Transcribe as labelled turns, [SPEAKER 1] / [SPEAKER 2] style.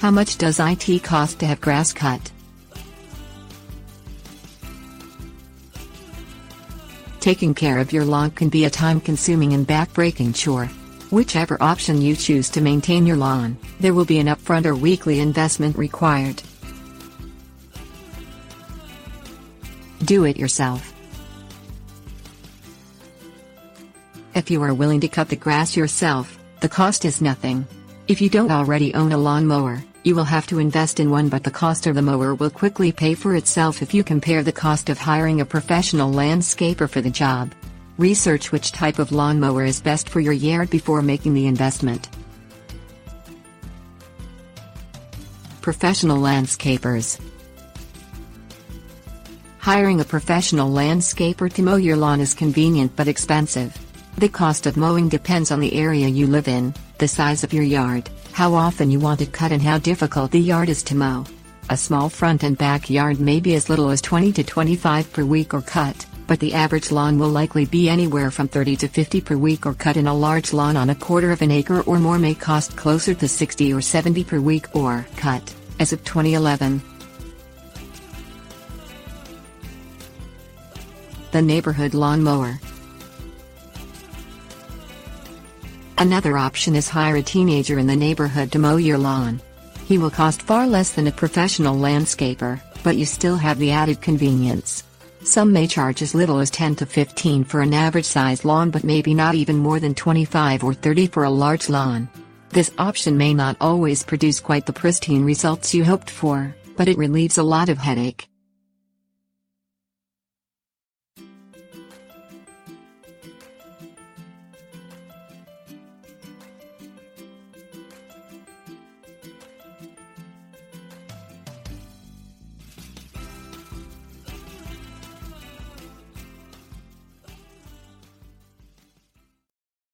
[SPEAKER 1] How much does it cost to have grass cut? Taking care of your lawn can be a time-consuming and back-breaking chore. Whichever option you choose to maintain your lawn, there will be an upfront or weekly investment required. Do it yourself. If you are willing to cut the grass yourself, the cost is nothing. If you don't already own a lawn mower, you will have to invest in one, but the cost of the mower will quickly pay for itself if you compare the cost of hiring a professional landscaper for the job. Research which type of lawn mower is best for your yard before making the investment. Professional landscapers. Hiring a professional landscaper to mow your lawn is convenient but expensive. The cost of mowing depends on the area you live in, the size of your yard, how often you want it cut, and how difficult the yard is to mow. A small front and backyard may be as little as $20 to $25 per week or cut, but the average lawn will likely be anywhere from $30 to $50 per week or cut, and a large lawn on a quarter of an acre or more may cost closer to $60 or $70 per week or cut, as of 2011. The neighborhood lawn mower. Another option is hire a teenager in the neighborhood to mow your lawn. He will cost far less than a professional landscaper, but you still have the added convenience. Some may charge as little as $10 to $15 for an average-sized lawn, but maybe not even more than $25 or $30 for a large lawn. This option may not always produce quite the pristine results you hoped for, but it relieves a lot of headache.